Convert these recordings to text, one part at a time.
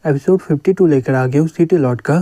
Episode 52 लेकर आ गया उस सिटी लॉट का।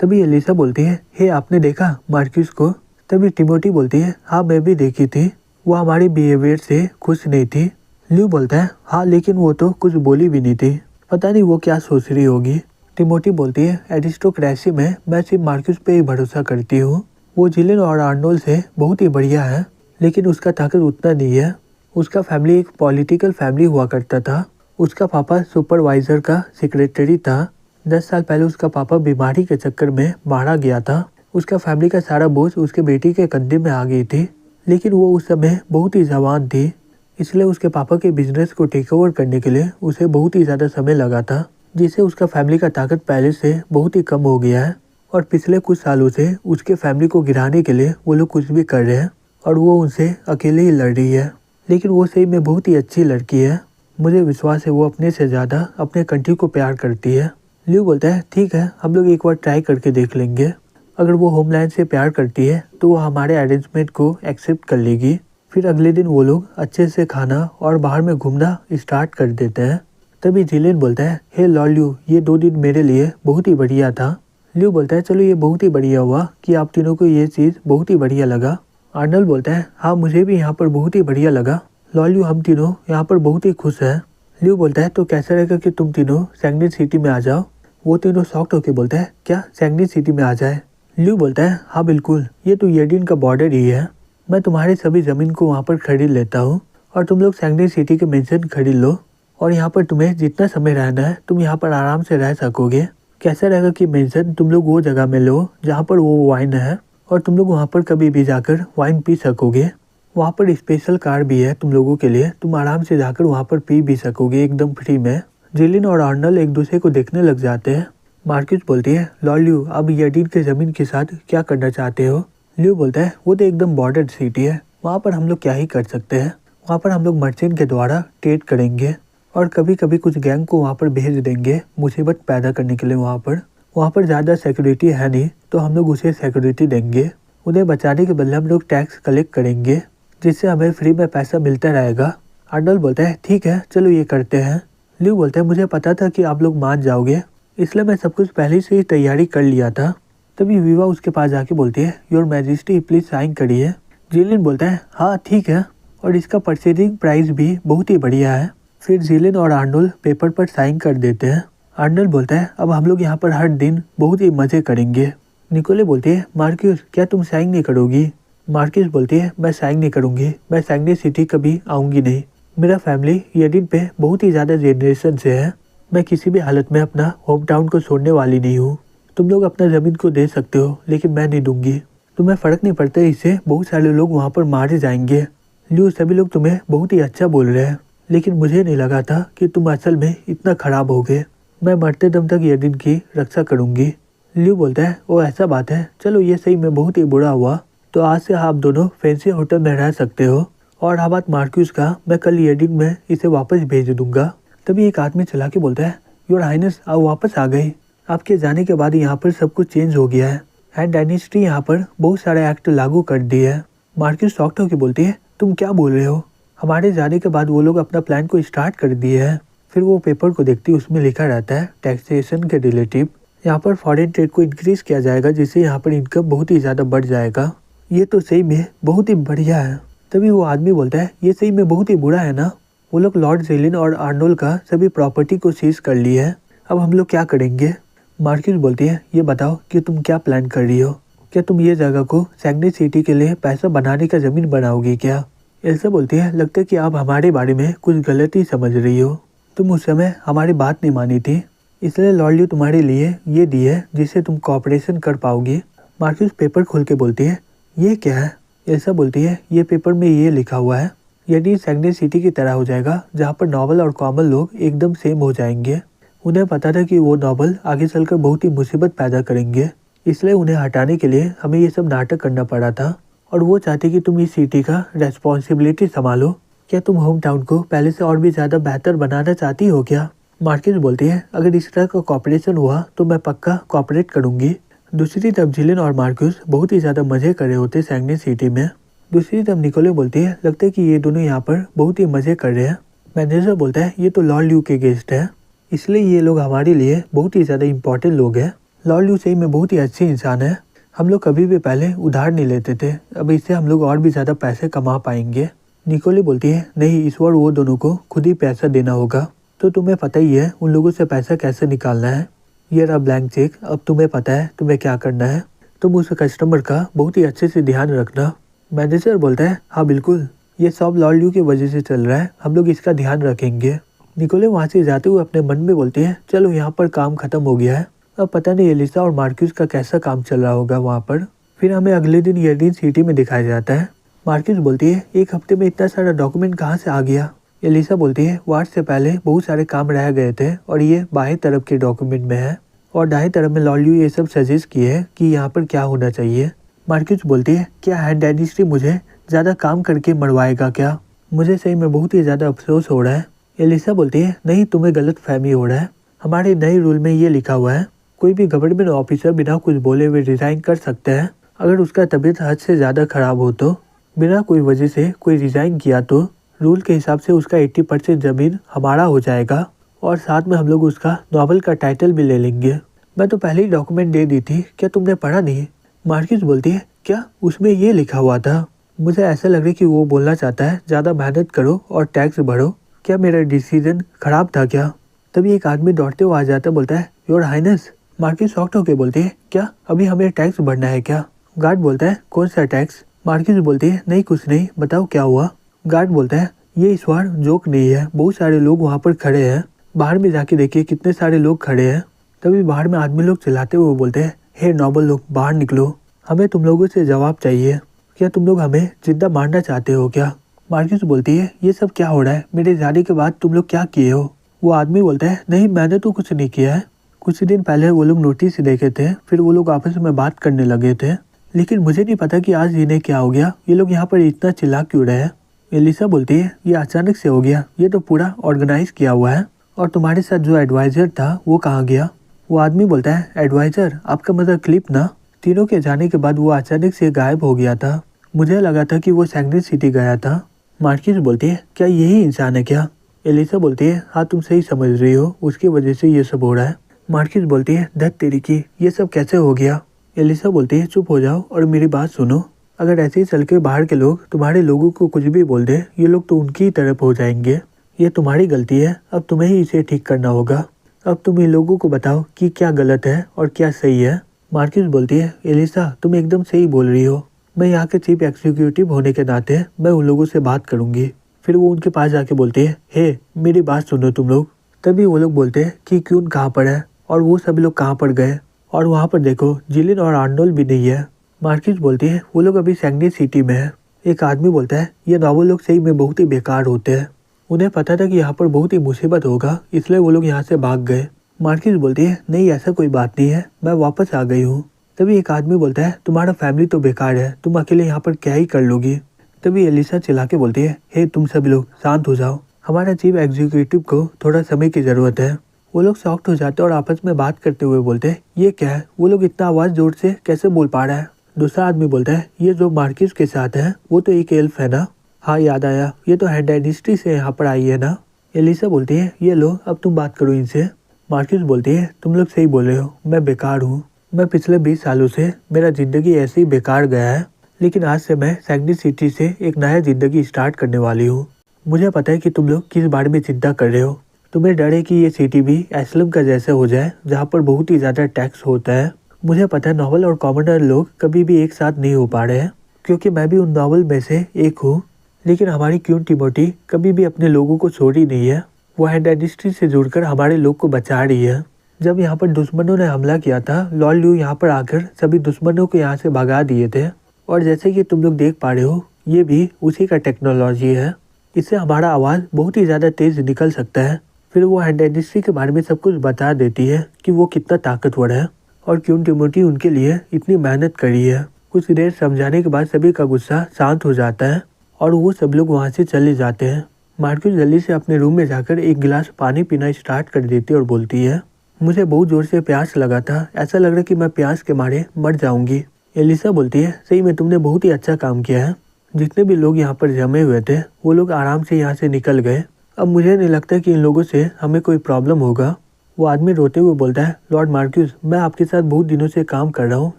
तभी एलिसा बोलती है, हे आपने देखा मार्क्यूस को? तभी टिमोथी बोलती है, हाँ मैं भी देखी थी, वो हमारी बिहेवियर से खुश नहीं थी। ल्यू बोलता है, हाँ लेकिन वो तो कुछ बोली भी नहीं थी, पता नहीं वो क्या सोच रही होगी। टिमोथी बोलती है, एरिस्टोक्रेसी में मैं सिर्फ मार्क्यूस पे ही भरोसा करती हूँ, वो जिलेन और आर्नोल्ड से बहुत ही बढ़िया है, लेकिन उसका ताकत उतना नहीं है। उसका फैमिली एक पॉलिटिकल फैमिली हुआ करता था, उसका पापा सुपरवाइजर का सेक्रेटरी था। 10 साल पहले उसका पापा बीमारी के चक्कर में मारा गया था। उसका फैमिली का सारा बोझ उसके बेटी के कंधे में आ गई थी, लेकिन वो उस समय बहुत ही जवान थी, इसलिए उसके पापा के बिजनेस को टेक ओवर करने के लिए उसे बहुत ही ज़्यादा समय लगा था, जिससे उसका फैमिली का ताकत पहले से बहुत ही कम हो गया है। और पिछले कुछ सालों से उसके फैमिली को गिराने के लिए वो लोग कुछ भी कर रहे हैं और वो उनसे अकेले ही लड़ रही है, लेकिन वो सही में बहुत ही अच्छी लड़की है। मुझे विश्वास है वो अपने से ज़्यादा अपने कंट्री को प्यार करती है। ल्यू बोलता है, ठीक है हम लोग एक बार ट्राई करके देख लेंगे, अगर वो होमलैंड से प्यार करती है तो वो हमारे अरेंजमेंट को एक्सेप्ट कर लेगी। फिर अगले दिन वो लोग अच्छे से खाना और बाहर में घूमना स्टार्ट कर देते हैं। तभी जिलेन बोलता है, हे लॉर्ड ल्यू, ये 2 दिन मेरे लिए बहुत ही बढ़िया था। ल्यू बोलता है, चलो ये बहुत ही बढ़िया हुआ कि आप तीनों को ये चीज़ बहुत ही बढ़िया लगा। आर्नल्ड बोलता है, हाँ मुझे भी यहाँ पर बहुत ही बढ़िया लगा। लॉर्ड ल्यू, हम तीनों यहाँ पर बहुत ही खुश हैं। ल्यू बोलता है, तो कैसा रहेगा कि तुम तीनों सैंगनिड सिटी में आ जाओ? वो तीनों शॉक्ड होकर बोलता है, क्या सैंगनिड सिटी में आ जाए? ल्यू बोलता है, हाँ बिल्कुल, ये तो येडिन का बॉर्डर ही है, मैं तुम्हारी सभी ज़मीन को वहाँ पर खरीद लेता हूँ और तुम लोग सैंगनिड सिटी के मेंशन खरीद लो और यहाँ पर तुम्हें जितना समय रहना है तुम यहाँ पर आराम से रह सकोगे। कैसा रहेगा कि मेंशन तुम लोग वो जगह में लो जहाँ पर वो वाइन है और तुम लोग वहाँ पर कभी भी जाकर वाइन पी सकोगे। वहाँ पर स्पेशल कार भी है तुम लोगों के लिए, तुम आराम से जाकर वहाँ पर पी भी सकोगे एकदम फ्री में। जिलिन और आर्नल्ड एक दूसरे को देखने लग जाते हैं। मार्क्यूस बोलती है, लॉर्ड ल्यू, अब येडिन के ज़मीन के साथ क्या करना चाहते हो? ल्यू बोलता है, वो तो एकदम बॉर्डर सिटी है, वहाँ पर हम लोग क्या ही कर सकते हैं, वहाँ पर हम लोग मर्चेंट के द्वारा ट्रेड करेंगे और कभी कभी कुछ गैंग को वहाँ पर भेज देंगे मुसीबत पैदा करने के लिए। वहाँ पर ज़्यादा सिक्योरिटी है नहीं तो हम लोग उसे सिक्योरिटी देंगे, उन्हें बचाने के बदले हम लोग टैक्स कलेक्ट करेंगे, जिससे हमें फ्री में पैसा मिलता रहेगा। आर्नल्ड बोलता है, ठीक है चलो ये करते हैं। ल्यू बोलता है, मुझे पता था कि आप लोग मान जाओगे, इसलिए मैं सब कुछ पहले से ही तैयारी कर लिया था। तभी विवा उसके पास जाके बोलती है, योर मैजेस्टी प्लीज साइन करिए। जिलिन बोलता है, हाँ ठीक है, और इसका परचेजिंग प्राइस भी बहुत ही बढ़िया है। फिर जिलिन और आर्नोल्ड पेपर पर साइन कर देते हैं। आर्नोल्ड बोलता है, अब हम लोग यहाँ पर हर दिन बहुत ही मजे करेंगे। निकोले बोलती है, मार्क्यूस क्या तुम साइन नहीं करोगी? मार्क्यूस बोलती है, मैं साइन नहीं करूँगी, मैं सैंगनिड सिटी कभी आऊँगी नहीं, मेरा फैमिली येडिन पे बहुत ही ज़्यादा जेनरेशन से है, मैं किसी भी हालत में अपना होम टाउन को छोड़ने वाली नहीं हूँ। तुम लोग अपना ज़मीन को दे सकते हो लेकिन मैं नहीं दूंगी, तुम्हें फ़र्क नहीं पड़ता, इससे बहुत सारे लोग वहाँ पर मारे जाएंगे। ल्यू, सभी लोग तुम्हें बहुत ही अच्छा बोल रहे हैं, लेकिन मुझे नहीं लगा था कि तुम असल में इतना ख़राब होगे, मैं मरते दम तक येडिन की रक्षा करूँगी। ल्यू बोलता है, वो ऐसा बात है, चलो ये सही में बहुत ही बुरा हुआ, तो आज से आप दोनों फैंसी होटल में रह सकते हो और रहा बात मार्क्यूस का, मैं कल येडिन में इसे वापस भेज दूंगा। तभी एक आदमी चला के बोलता है, योर हाइनेस आप वापस आ गई, आपके जाने के बाद यहाँ पर सब कुछ चेंज हो गया है, एंड डायनेस्टी यहाँ पर बहुत सारे एक्ट लागू कर दिए है। मार्क्यूस शॉक्ड होकर बोलती है, तुम क्या बोल रहे हो? हमारे जाने के बाद वो लोग अपना प्लान को स्टार्ट कर दिए है। फिर वो पेपर को देखती, उसमें लिखा रहता है टैक्सेशन के रिलेटिव, यहाँ पर फॉरेन ट्रेड को इंक्रीज किया जाएगा, जिससे यहाँ पर इनकम बहुत ही ज़्यादा बढ़ जाएगा। ये तो सही में बहुत ही बढ़िया है। तभी वो आदमी बोलता है, ये सही में बहुत ही बुरा है ना, वो लोग लॉर्ड जिलिन और आर्नोल्ड का सभी प्रॉपर्टी को सीज कर ली है, अब हम लोग क्या करेंगे? मार्क्यूस बोलती है, ये बताओ कि तुम क्या प्लान कर रही हो, क्या तुम ये जगह को सैंगनिड सिटी के लिए पैसा बनाने का ज़मीन बनाओगी क्या? एल्सा बोलती है, लगता है कि आप हमारे बारे में कुछ गलत ही समझ रही हो, तुम उस समय हमारी बात नहीं मानी थी, इसलिए लॉर्ड ल्यू तुम्हारे लिए ये दी है जिससे तुम कॉपरेशन कर पाओगी। मार्क्यूस पेपर खोल के बोलती है, ये क्या है? एल्सा बोलती है, ये पेपर में ये लिखा हुआ है, यदि सैंगनिड सिटी की तरह हो जाएगा जहाँ पर नॉवल और कॉमन लोग एकदम सेम हो जाएंगे। उन्हें पता था कि वो नॉवल आगे चलकर बहुत ही मुसीबत पैदा करेंगे, इसलिए उन्हें हटाने के लिए हमें ये सब नाटक करना पड़ा था, और वो चाहती कि तुम इस सिटी का रेस्पॉन्सिबिलिटी संभालो। क्या तुम होम टाउन को पहले से और भी ज़्यादा बेहतर बनाना चाहती हो क्या? मार्क्यूस बोलती है, अगर इस तरह का कॉपरेशन हुआ तो मैं पक्का कॉपरेट करूँगी। दूसरी तरफ जिलिन और मार्क्यूस बहुत ही ज़्यादा मज़े कर रहे होते सैंगनिड सिटी में। दूसरी तरफ निकोले बोलती है, लगता है कि ये दोनों यहाँ पर बहुत ही मज़े कर रहे हैं। मैनेजर बोलता है, ये तो लॉर्ड ल्यू के गेस्ट है, इसलिए ये लोग हमारे लिए बहुत ही ज़्यादा इम्पोर्टेंट लोग हैं। लॉर्ड ल्यू सही में बहुत ही अच्छे इंसान है। हम लोग कभी भी पहले उधार नहीं लेते थे, अब इससे हम लोग और भी ज़्यादा पैसे कमा पाएंगे। निकोली बोलती है नहीं, इस बार वो दोनों को खुद ही पैसा देना होगा। तो तुम्हें पता ही है उन लोगों से पैसा कैसे निकालना है। ये रहा ब्लैंक चेक, अब तुम्हें पता है तुम्हें क्या करना है। तुम उस कस्टमर का बहुत ही अच्छे से ध्यान रखना। मैनेजर बोलता है हाँ बिल्कुल, ये सब लॉर्ड ल्यू की वजह से चल रहा है, हम लोग इसका ध्यान रखेंगे। निकोले वहाँ से जाते हुए अपने मन में बोलती है चलो यहाँ पर काम खत्म हो गया है, अब पता नहीं एलिसा और मार्क्यूस का कैसा काम चल रहा होगा वहाँ पर। फिर हमें अगले दिन यर्डिन सिटी में दिखाया जाता है। मार्क्यूस बोलती है एक हफ्ते में इतना सारा डॉक्यूमेंट कहाँ से आ गया। एलिसा बोलती है वार से पहले बहुत सारे काम रह गए थे और ये बाएं तरफ के डॉक्यूमेंट में है और दाएं तरफ में लॉर्ड ल्यू ये सब सजेस्ट किए है कि यहाँ पर क्या होना चाहिए। मार्क्यूस बोलती है क्या हैंड डायनेस्टी मुझे ज़्यादा काम करके मरवाएगा क्या, मुझे सही में बहुत ही ज़्यादा अफसोस हो रहा है। एलिसा बोलती है नहीं, तुम्हें गलत फहमी हो रहा है, हमारे नए रूल में ये लिखा हुआ है कोई भी गवर्नमेंट ऑफिसर बिना कुछ बोले हुए रिजाइन कर सकता है। अगर उसका तबीयत हद से ज़्यादा खराब हो तो बिना कोई वजह से कोई रिजाइन किया तो रूल के हिसाब से उसका 80% ज़मीन हमारा हो जाएगा और साथ में हम लोग उसका नॉवल का टाइटल भी ले लेंगे। मैं तो पहले ही डॉक्यूमेंट दे दी थी, क्या तुमने पढ़ा नहीं। मार्क्यूस बोलती है क्या उसमें ये लिखा हुआ था। मुझे ऐसा लग रहा है कि वो बोलना चाहता है ज़्यादा मेहनत करो और टैक्स भरो, क्या मेरा डिसीजन खराब था क्या। तभी एक आदमी दौड़ते हुए आ जाता है, बोलता है योर हाइनेस। मार्क्यूस शॉक्ड होकर बोलती है क्या अभी हमें टैक्स भरना है क्या। गार्ड बोलता है कौन सा टैक्स। मार्क्यूस बोलती है नहीं कुछ नहीं, बताओ क्या हुआ। गार्ड बोलता है ये इस बार जोक नहीं है, बहुत सारे लोग वहाँ पर खड़े हैं, बाहर में जाके देखिए कितने सारे लोग खड़े हैं। तभी बाहर में आदमी लोग चिल्लाते हुए बोलते हैं हे नॉबल लोग बाहर निकलो, हमें तुम लोगों से जवाब चाहिए, क्या तुम लोग हमें जिंदा मारना चाहते हो क्या। मार्क्यूस बोलती है ये सब क्या हो रहा है, मेरे जाने के बाद तुम लोग क्या किए हो। वो आदमी बोलता है नहीं मैंने तो कुछ नहीं किया है, कुछ दिन पहले वो लोग नोटिस देखे थे, फिर वो लोग आपस में बात करने लगे थे, लेकिन मुझे नहीं पता कि आज इन्हें क्या हो गया, ये लोग यहाँ पर इतना चिल्ला क्यों रहे हैं। एलिसा बोलती है ये अचानक से हो गया, ये तो पूरा ऑर्गेनाइज किया हुआ है। और तुम्हारे साथ जो एडवाइजर था वो कहाँ गया। वो आदमी बोलता है एडवाइजर आपका मतलब क्लिप ना। तीनों के जाने के बाद वो अचानक से गायब हो गया था, मुझे लगा था कि वो सैंगरिन सिटी गया था। मार्क्यूस बोलती है क्या यही इंसान है क्या। एलिसा बोलती है हाँ तुम सही समझ रही हो, उसकी वजह से ये सब हो रहा है। मार्क्यूस बोलती है धत तेरी की, ये सब कैसे हो गया। एलिसा बोलती है चुप हो जाओ और मेरी बात सुनो, अगर ऐसे ही चल के बाहर के लोग तुम्हारे लोगों को कुछ भी बोल दे, ये लोग तो उनकी ही तरफ हो जाएंगे, ये तुम्हारी गलती है, अब तुम्हें ही इसे ठीक करना होगा। अब तुम इन लोगों को बताओ कि क्या गलत है और क्या सही है। मार्क्यूस बोलती है एलिसा तुम एकदम सही बोल रही हो, मैं यहाँ के चीफ एग्जीक्यूटिव होने के नाते मैं उन लोगों से बात करूंगी। फिर वो उनके पास जाके बोलती है हे मेरी बात सुनो तुम लोग। तभी वो लोग बोलते हैं कि क्यून कहाँ पर है और वो सभी लोग कहाँ पर गए, और वहाँ पर देखो जिलिन और आर्नोल्ड भी नहीं है। मार्क्यूस बोलती है वो लोग अभी सैंगरिन सिटी में है। एक आदमी बोलता है ये नॉवल लोग सही में बहुत ही बेकार होते हैं, उन्हें पता था कि यहाँ पर बहुत ही मुसीबत होगा इसलिए वो लोग यहाँ से भाग गए। मार्क्यूस बोलती है नहीं ऐसा कोई बात नहीं है, मैं वापस आ गई हूँ। तभी एक आदमी बोलता है तुम्हारा फैमिली तो बेकार है, तुम अकेले यहाँ पर क्या ही कर लोगी। तभी एलिसा चिल्ला के बोलती है हे तुम सभी लोग शांत हो जाओ, हमारा चीफ एग्जीक्यूटिव को थोड़ा समय की ज़रूरत है। वो लोग शॉक्ड हो जाते हैं और आपस में बात करते हुए बोलते हैं ये क्या है, वो लोग इतना आवाज़ जोर से कैसे बोल पा रहा है। दूसरा आदमी बोलता है ये जो मार्क्यूस के साथ है वो तो एक एल्फ है ना। हाँ याद आया, ये तो हैंड डायनेस्टी से यहाँ पर आई है ना। एलिसा बोलती है ये लो अब तुम बात करो इनसे। मार्क्यूस बोलती है तुम लोग सही बोले हो, मैं बेकार हूँ, मैं पिछले 20 सालों से मेरा ज़िंदगी ऐसे ही बेकार गया है, लेकिन आज से मैं सैंगरिन सिटी से एक नया ज़िंदगी स्टार्ट करने वाली हूँ। मुझे पता है कि तुम लोग किस बारे में चिंता कर रहे हो, तुम्हें डर है कि ये सिटी भी एस्लम का जैसे हो जाए जहाँ पर बहुत ही ज़्यादा टैक्स होता है। मुझे पता है नॉवल और कॉमनर लोग कभी भी एक साथ नहीं हो पा रहे हैं, क्योंकि मैं भी उन नॉवल में से एक हूँ, लेकिन हमारी क्यून टिमोटी कभी भी अपने लोगों को छोड़ी नहीं है, वो हैंड इंडस्ट्री से जुड़कर हमारे लोग को बचा रही है। जब यहाँ पर दुश्मनों ने हमला किया था, लॉर्ड ल्यू यहाँ पर आकर सभी दुश्मनों को यहाँ से भगा दिए थे, और जैसे कि तुम लोग देख पा रहे हो ये भी उसी का टेक्नोलॉजी है, इससे हमारा आवाज़ बहुत ही ज़्यादा तेज़ निकल सकता है। फिर वो हैंड इंडस्ट्री के बारे में सब कुछ बता देती है कि वो कितना ताकतवर है और क्यून टिमोटी उनके लिए इतनी मेहनत करी है। कुछ देर समझाने के बाद सभी का गुस्सा शांत हो जाता है और वो सब लोग वहाँ से चले जाते हैं। मार्क्यूस जल्दी से अपने रूम में जाकर एक गिलास पानी पीना स्टार्ट कर देती है और बोलती है मुझे बहुत ज़ोर से प्यास लगा था, ऐसा लग रहा है कि मैं प्यास के मारे मर जाऊंगी। एलिसा बोलती है सही में तुमने बहुत ही अच्छा काम किया है, जितने भी लोग यहाँ पर जमे हुए थे वो लोग आराम से यहाँ से निकल गए, अब मुझे नहीं लगता कि इन लोगों से हमें कोई प्रॉब्लम होगा। वो आदमी रोते हुए बोलता है, लॉर्ड मार्क्यूस, मैं आपके साथ बहुत दिनों से काम कर रहा हूँ,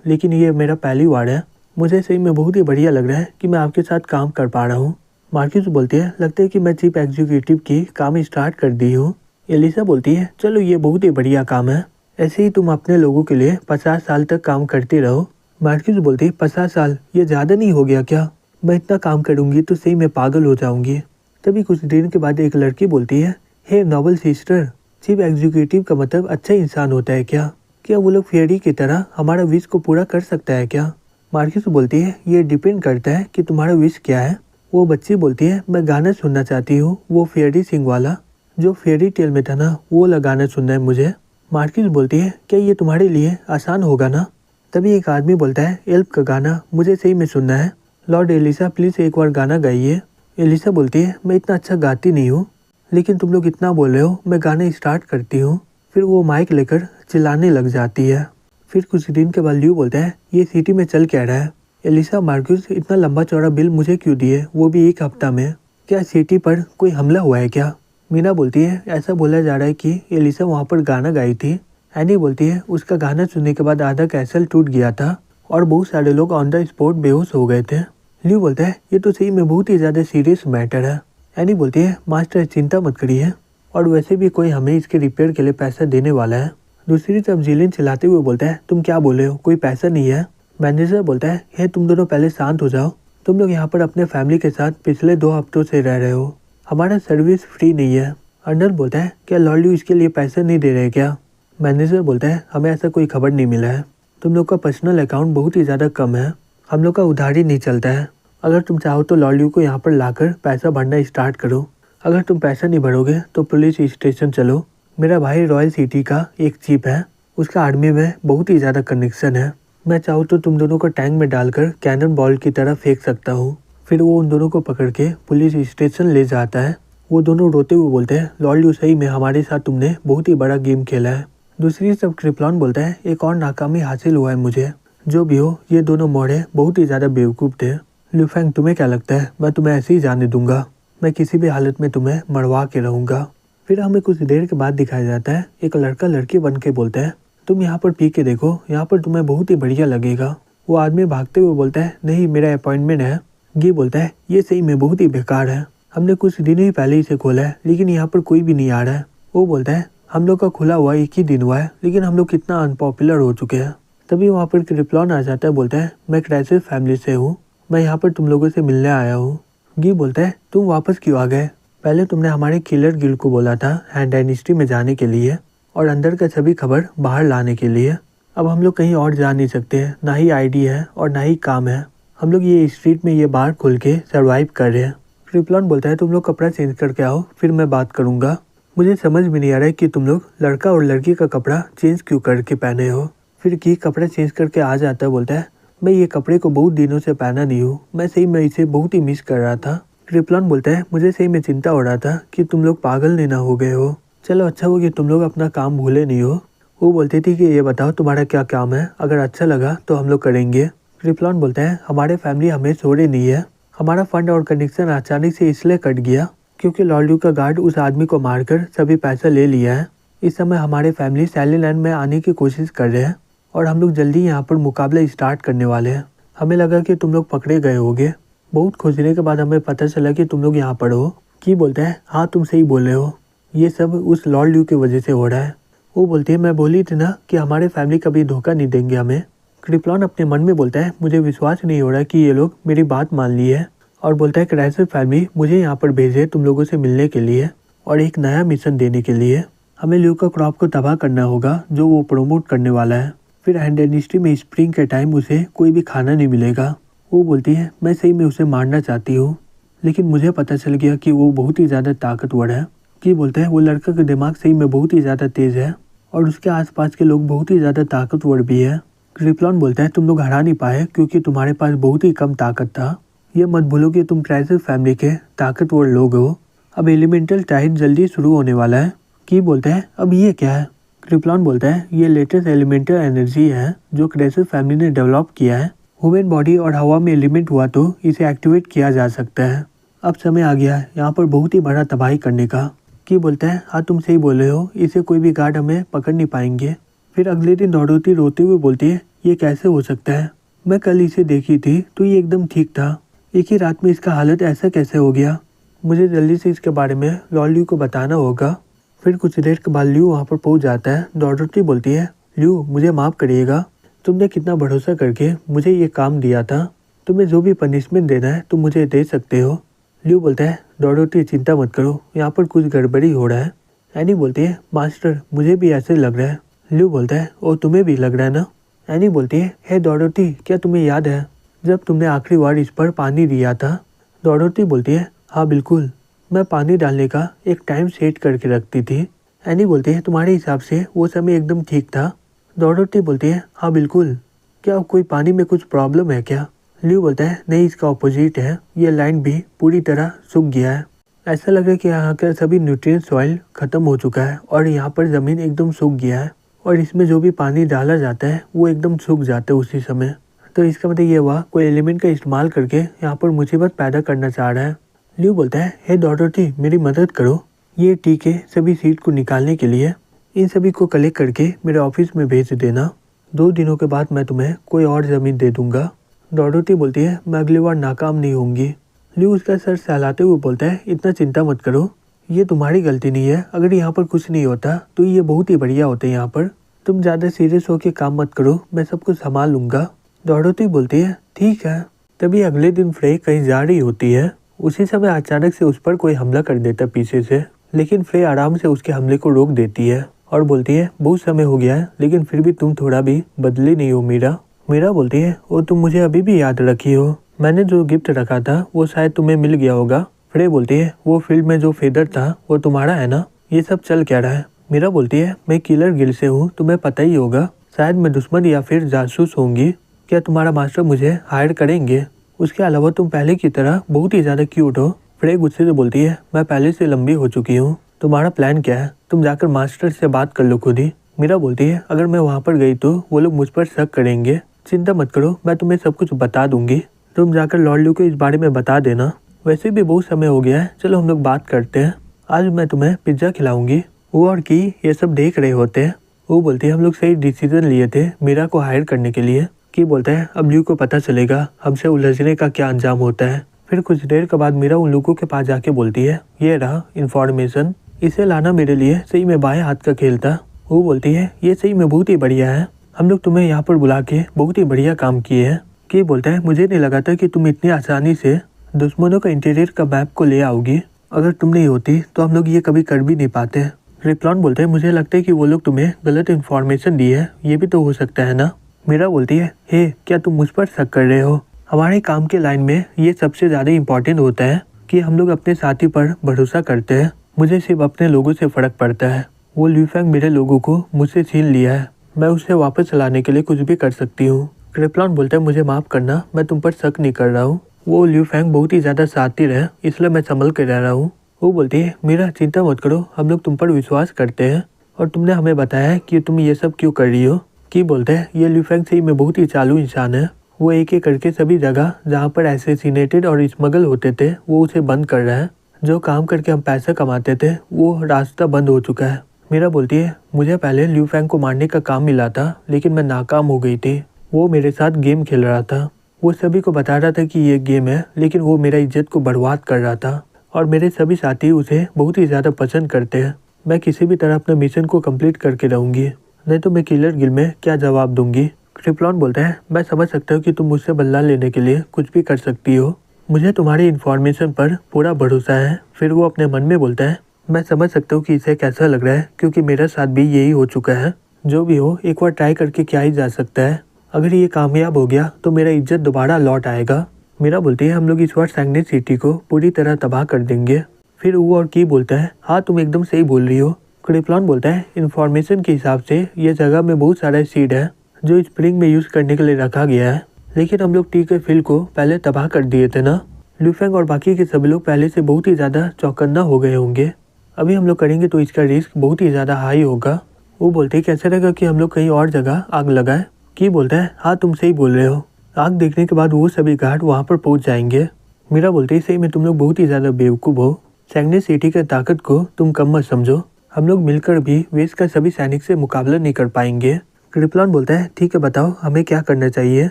लेकिन ये मेरा पहली वार है। मुझे सही में बहुत ही बढ़िया लग रहा है कि मैं आपके साथ काम कर पा रहा हूँ। मार्क्यूस बोलती है, लगता है कि मैं चीफ एग्जीक्यूटिव की काम स्टार्ट कर दी हूँ। एलिसा बोलती है, चलो ये बहुत ही बढ़िया काम है, ऐसे ही तुम अपने लोगों के लिए 50 साल तक काम करते रहो। मार्क्यूस बोलती है, 50 साल ये ज़्यादा नहीं हो गया क्या? मैं इतना काम करूँगी तो सही में पागल हो जाऊँगी। तभी कुछ दिन के बाद एक लड़की बोलती है, हे नोबल सिस्टर, चीफ एग्जीक्यूटिव का मतलब अच्छा इंसान होता है क्या? क्या वो लोग फेरी की तरह हमारा विश को पूरा कर सकता है क्या? मार्क्यूस बोलती है, ये डिपेंड करता है कि तुम्हारा विश क्या है। वो बच्ची बोलती है, मैं गाना सुनना चाहती हूँ, वो फेरी सिंग वाला जो फेरी टेल में था ना, वो वाला गाना सुनना है मुझे। मार्क्यूस बोलती है, क्या ये तुम्हारे लिए आसान होगा ना? तभी एक आदमी बोलता है, एल्प का गाना मुझे सही में सुनना है। लॉर्ड एलिसा प्लीज़ एक बार गाना गाइए। एलिसा बोलती है, मैं इतना अच्छा गाती नहीं हूँ, लेकिन तुम लोग इतना बोल रहे हो, मैं गाना स्टार्ट करती हूँ। फिर वो माइक लेकर चिल्लाने लग जाती है। फिर कुछ दिन के बाद ल्यू बोलता है, ये सिटी में चल क्या रहा है? एलिसा, मार्क्यूस इतना लंबा चौड़ा बिल मुझे क्यों दिए, वो भी एक हफ्ता में? क्या सिटी पर कोई हमला हुआ है क्या? मीना बोलती है, ऐसा बोला जा रहा है कि एलिसा वहाँ पर गाना गाई थी। एनी बोलती है, उसका गाना सुनने के बाद आधा कैसल टूट गया था और बहुत सारे लोग ऑन द स्पॉट बेहोश हो गए थे। ल्यू बोलता है, ये तो सही में बहुत ही ज़्यादा सीरियस मैटर है। एनी बोलती है, मास्टर चिंता मत करिए, और वैसे भी कोई हमें इसके रिपेयर के लिए पैसा देने वाला है। दूसरी तरफ जिलिन चिल्लाते हुए बोलता है, तुम क्या बोले हो, कोई पैसा नहीं है। मैनेजर बोलता है, हे तुम दोनों पहले शांत हो जाओ, तुम लोग यहाँ पर अपने फैमिली के साथ पिछले 2 हफ्तों से रह रहे हो, हमारा सर्विस फ्री नहीं है। अर्नल बोलता है, क्या लॉर्ड इसके लिए पैसे नहीं दे रहे क्या? मैनेजर बोलता है, हमें ऐसा कोई खबर नहीं मिला है, तुम लोग का पर्सनल अकाउंट बहुत ही ज़्यादा कम है, हम लोग का उधार ही नहीं चलता है। अगर तुम चाहो तो लॉर्ड को यहाँ पर लाकर पैसा भरना स्टार्ट करो, अगर तुम पैसा नहीं भरोगे तो पुलिस स्टेशन चलो। मेरा भाई रॉयल सिटी का एक चीफ है, उसका आर्मी में बहुत ही ज़्यादा कनेक्शन है, मैं चाहूँ तो तुम दोनों को टैंक में डालकर कैनन बॉल की तरह फेंक सकता हूँ। फिर वो उन दोनों को पकड़ के पुलिस स्टेशन ले जाता है। वो दोनों रोते हुए बोलते हैं, लॉर्ड सही में हमारे साथ तुमने बहुत ही बड़ा गेम खेला है। दूसरी तरफ क्रिप्लॉन बोलता है, एक और नाकामी हासिल हुआ है मुझे, जो भी हो ये दोनों मोड़े बहुत ही ज़्यादा बेवकूफ़ थे। ल्यूफेंग, तुम्हें क्या लगता है मैं तुम्हें ऐसे ही जाने दूंगा? मैं किसी भी हालत में तुम्हें मरवा के रहूँगा। फिर हमें कुछ देर के बाद दिखाया जाता है, एक लड़का लड़की बन के बोलता है, तुम यहाँ पर पी के देखो, यहाँ पर तुम्हें बहुत ही बढ़िया लगेगा। वो आदमी भागते हुए बोलता है, नहीं मेरा अपॉइंटमेंट है। गी बोलता है, ये सही में बहुत ही बेकार है, हमने कुछ दिन ही पहले इसे खोला है, लेकिन यहाँ पर कोई भी नहीं आ रहा है। वो बोलता है, हम लोग का खुला हुआ 1 ही दिन हुआ है, लेकिन हम लोग कितना अनपॉपुलर हो चुके हैं। तभी वहाँ पर क्रिप्लॉन आ जाता है, बोलता है, मैं क्राइसिस फैमिली से हूँ, मैं यहाँ पर तुम लोगों से मिलने आया हूँ। गी बोलता है, तुम वापस क्यों आ गए? पहले तुमने हमारे किलर गिल्ड को बोला था हैंड डायनेस्टी में जाने के लिए और अंदर का सभी खबर बाहर लाने के लिए। अब हम लोग कहीं और जा नहीं सकते हैं, ना ही आईडी है और ना ही काम है, हम लोग ये स्ट्रीट में ये बार खोल के सर्वाइव कर रहे हैं। क्रिप्लॉन बोलता है, तुम लोग कपड़ा चेंज करके आओ, फिर मैं बात करूँगा। मुझे समझ में नहीं आ रहा है कि तुम लोग लड़का और लड़की का कपड़ा चेंज क्यों करके पहने हो। फिर की कपड़ा चेंज करके आ जाता है, बोलता है, मैं ये कपड़े को बहुत दिनों से पहना नहीं हूँ, मैं सही में इसे बहुत ही मिस कर रहा था। क्रिप्लॉन बोलता है, मुझे सही में चिंता हो रहा था कि तुम लोग पागल नहीं ना हो गए हो, चलो अच्छा हो कि तुम लोग अपना काम भूले नहीं हो। वो बोलती थी कि ये बताओ तुम्हारा क्या काम है, अगर अच्छा लगा तो हम लोग करेंगे। क्रिप्लॉन बोलता है, हमारे फैमिली हमें छोड़े नहीं है, हमारा फंड और कनेक्शन अचानक से इसलिए कट गया क्योंकि लॉर्ड का गार्ड उस आदमी को मारकर सभी पैसा ले लिया है। इस समय हमारे फैमिली सैली लैंड में आने की कोशिश कर रहे हैं और हम लोग जल्दी यहाँ पर मुकाबला स्टार्ट करने वाले हैं। हमें लगा कि तुम लोग पकड़े गए होगे, बहुत खोजने के बाद हमें पता चला कि तुम लोग यहाँ पर हो। की बोलता है, हाँ तुम सही बोल रहे हो, ये सब उस लॉर्ड ल्यू की वजह से हो रहा है। वो बोलती है, मैं बोली थी ना कि हमारे फैमिली कभी धोखा नहीं देंगे हमें। क्रिप्लॉन अपने मन में बोलता है, मुझे विश्वास नहीं हो रहा कि ये लोग मेरी बात मान ली है, और बोलता है, क्राइसिस फैमिली मुझे यहाँ पर भेजे तुम लोगों से मिलने के लिए और एक नया मिशन देने के लिए। हमें ल्यू का क्रॉप को तबाह करना होगा जो वो प्रमोट करने वाला है। फिर हैंड डायनेस्टी में स्प्रिंग के टाइम उसे कोई भी खाना नहीं मिलेगा। वो बोलती है, मैं सही में उसे मारना चाहती हूँ, लेकिन मुझे पता चल गया कि वो बहुत ही ज़्यादा ताकतवर है। कि बोलते हैं, वो लड़का का दिमाग सही में बहुत ही ज़्यादा तेज़ है और उसके आसपास के लोग बहुत ही ज़्यादा ताकतवर भी है। क्रिप्लॉन बोलता है, तुम लोग हरा नहीं पाए क्योंकि तुम्हारे पास बहुत ही कम ताकत था। ये मत भूलो कि तुम क्राइसिस फैमिली के ताकतवर लोग हो। अब एलिमेंटल टाइड जल्दी शुरू होने वाला है। की बोलते हैं, अब ये क्या है? क्रिप्लॉन बोलता है, ये लेटेस्ट एलिमेंटल एनर्जी है जो क्राइसिस फैमिली ने डेवलप किया है। ह्यूमन बॉडी और हवा में एलिमेंट हुआ तो इसे एक्टिवेट किया जा सकता है। अब समय आ गया है यहाँ पर बहुत ही बड़ा तबाही करने का। की बोलता है हाँ तुम सही बोल रहे हो, इसे कोई भी गार्ड हमें पकड़ नहीं पाएंगे। फिर अगले दिन डॉरोथी रोते हुए बोलती है ये कैसे हो सकता है, मैं कल इसे देखी थी तो ये एकदम ठीक था, एक ही रात में इसका हालत ऐसा कैसे हो गया, मुझे जल्दी से इसके बारे में लॉर्ड ल्यू को बताना होगा। फिर कुछ देर के बाद ल्यू वहाँ पर पहुँच जाता है। डॉरोथी बोलती है ल्यू मुझे माफ़ करिएगा, तुमने कितना भरोसा करके मुझे ये काम दिया था, तुम्हें जो भी पनिशमेंट देना है तुम मुझे दे सकते हो। ल्यू बोलता है डॉरोथी चिंता मत करो, यहाँ पर कुछ गड़बड़ी हो रहा है। एनी बोलती है मास्टर मुझे भी ऐसे लग रहा है। ल्यू बोलता है और तुम्हें भी लग रहा है ना। एनी बोलती है हे डॉरोथी क्या तुम्हें याद है जब तुमने आखिरी बार इस पर पानी दिया था। डॉरोथी बोलती है हाँ बिल्कुल, मैं पानी डालने का एक टाइम सेट करके रखती थी। एनी बोलती है तुम्हारे हिसाब से वो समय एकदम ठीक था। डॉरोथी बोलती है हाँ बिल्कुल, क्या कोई पानी में कुछ प्रॉब्लम है क्या। ल्यू बोलता है नहीं इसका ऑपोजिट है, ये लाइन भी पूरी तरह सूख गया है, ऐसा लग रहा है कि यहाँ का सभी न्यूट्रिएंट सॉइल खत्म हो चुका है और यहाँ पर ज़मीन एकदम सूख गया है और इसमें जो भी पानी डाला जाता है वो एकदम सूख जाता है उसी समय। तो इसका मतलब ये हुआ कोई एलिमेंट का इस्तेमाल करके यहाँ पर मुसीबत पैदा करना चाह रहा है। ल्यू बोलता है हे डॉरोथी मेरी मदद करो, ये टीके सभी सीड को निकालने के लिए, इन सभी को कलेक्ट करके मेरे ऑफिस में भेज देना, 2 दिनों के बाद मैं तुम्हें कोई और ज़मीन दे दूंगा। डॉरोथी बोलती है मैं अगली बार नाकाम नहीं होंगी। ल्यू उसका सर सहलाते हुए बोलता है इतना चिंता मत करो, ये तुम्हारी गलती नहीं है, अगर यहाँ पर कुछ नहीं होता तो ये बहुत ही बढ़िया होते यहाँ पर, तुम ज़्यादा सीरियस होकर काम मत करो, मैं सब कुछ संभाल लूँगा। डॉरोथी बोलती है ठीक है। तभी अगले दिन फ्रे कहीं जा रही होती है, उसी समय अचानक से उस पर कोई हमला कर देता पीछे से, लेकिन फ्रे आराम से उसके हमले को रोक देती है और बोलती है बहुत समय हो गया है लेकिन फिर भी तुम थोड़ा भी बदली नहीं हो मीरा। मीरा बोलती है और तुम मुझे अभी भी याद रखी हो, मैंने जो गिफ्ट रखा था वो शायद तुम्हें मिल गया होगा। फ्रे बोलती है वो फील्ड में जो फेदर था वो तुम्हारा है ना, ये सब चल क्या रहा है। मीरा बोलती है मैं किलर गिल से हूँ, तुम्हें पता ही होगा, शायद मैं दुश्मन या फिर जासूस होंगी, क्या तुम्हारा मास्टर मुझे हायर करेंगे, उसके अलावा तुम पहले की तरह बहुत ही ज़्यादा क्यूट हो। फ्रे गुस्से से बोलती है मैं पहले से लंबी हो चुकी हूँ, तुम्हारा प्लान क्या है, तुम जाकर मास्टर से बात कर लो खुद ही। मीरा बोलती है अगर मैं वहाँ पर गई तो वो लोग मुझ पर शक करेंगे, चिंता मत करो मैं तुम्हें सब कुछ बता दूंगी, तुम जाकर लॉर्ड ल्यू को इस बारे में बता देना, वैसे भी बहुत समय हो गया है, चलो हम लोग बात करते हैं, आज मैं तुम्हें पिज्ज़ा खिलाऊंगी। वो और की ये सब देख रहे होते हैं। वो बोलते हैं हम लोग सही डिसीजन लिए थे मीरा को हायर करने के लिए। की बोलता है अब ल्यू को पता चलेगा हमसे उलझने का क्या अंजाम होता है। फिर कुछ देर के बाद मीरा उन लोगों के पास जाके बोलती है ये रहा इन्फॉर्मेशन, इसे लाना मेरे लिए सही में बाएं हाथ का खेल था। वो बोलती है ये सही में बहुत ही बढ़िया है, हम लोग तुम्हें यहाँ पर बुला के बहुत ही बढ़िया काम किए हैं। की बोलता है मुझे नहीं लगा था कि तुम इतनी आसानी से दुश्मनों का इंटीरियर का मैप को ले आओगी, अगर तुम नहीं होती तो हम लोग ये कभी कर भी नहीं पाते। रिप्लॉन बोलते हैं मुझे लगता है कि वो लोग तुम्हें गलत इन्फॉर्मेशन दी है, ये भी तो हो सकता है ना। मीरा बोलती है हे क्या तुम मुझ पर शक कर रहे हो, हमारे काम के लाइन में ये सबसे ज़्यादा इम्पोर्टेंट होता है कि हम लोग अपने साथी पर भरोसा करते हैं, मुझे सिर्फ अपने लोगों से फ़र्क पड़ता है, वो ल्यू फेंग मेरे लोगों को मुझसे छीन लिया है, मैं उसे वापस लाने के लिए कुछ भी कर सकती हूँ। रिप्लॉन बोलता है मुझे माफ़ करना, मैं तुम पर शक नहीं कर रहा हूँ, वो ल्यू फेंग बहुत ही ज़्यादा शातिर है इसलिए मैं संभल कर रह रहा हूँ। वो बोलती है मीरा चिंता मत करो, हम लोग तुम पर विश्वास करते हैं और तुमने हमें बताया है कि तुम ये सब क्यों कर रही हो। की बोलते हैं ये ल्यू फेंग सही में बहुत ही चालू इंसान है, वो एक एक करके सभी जगह जहाँ पर एसेसिनेटेड और स्मगल होते थे वो उसे बंद कर रहा है, जो काम करके हम पैसा कमाते थे वो रास्ता बंद हो चुका है। मीरा बोलती है मुझे पहले ल्यू फेंग को मारने का काम मिला था लेकिन मैं नाकाम हो गई थी, वो मेरे साथ गेम खेल रहा था, वो सभी को बता रहा था कि ये गेम है लेकिन वो मेरा इज्जत को बर्बाद कर रहा था और मेरे सभी साथी उसे बहुत ही ज़्यादा पसंद करते हैं, मैं किसी भी तरह अपने मिशन को कंप्लीट करके रहूँगी, नहीं तो मैं किलर गिल में क्या जवाब दूंगी। क्रिप्लॉन बोलता है मैं समझ सकता हूँ कि तुम मुझसे बदला लेने के लिए कुछ भी कर सकती हो, मुझे तुम्हारी इन्फॉर्मेशन पर पूरा भरोसा है। फिर वो अपने मन में बोलता है मैं समझ सकता हूँ कि इसे कैसा लग रहा है क्योंकि मेरे साथ भी यही हो चुका है, जो भी हो एक बार ट्राई करके क्या ही जा सकता है, अगर ये कामयाब हो गया तो मेरा इज्जत दोबारा लौट आएगा। मीरा बोलती है हम लोग इस बार सैंगनेट सिटी को पूरी तरह तबाह कर देंगे। फिर वो और की बोलता है हाँ तुम एकदम सही बोल रही हो। क्रिप्लॉन बोलता है इन्फॉर्मेशन के हिसाब से ये जगह में बहुत सारा सीड है जो स्प्रिंग में यूज़ करने के लिए रखा गया है, लेकिन हम लोग टी के फील्ड को पहले तबाह कर दिए थे ना। ल्यू फेंग और बाकी के सभी लोग पहले से बहुत ही ज़्यादा चौकन्ना हो गए होंगे, अभी हम लोग करेंगे तो इसका रिस्क बहुत ही ज़्यादा हाई होगा। वो बोलते हैं कैसे रहेगा कि हम लोग कहीं और जगह आग लगाएं। की बोलता है हाँ तुम सही बोल रहे हो, आग देखने के बाद वो सभी गार्ड वहाँ पर पहुँच जाएंगे। मीरा बोलती है सही में तुम लोग बहुत ही ज़्यादा बेवकूफ़ हो, सैंगने सिटी की ताकत को तुम कम मत समझो। हम लोग मिलकर भी वेस्ट का सभी सैनिक से मुकाबला नहीं कर पाएंगे। क्रिप्लॉन बोलता है ठीक है बताओ हमें क्या करना चाहिए।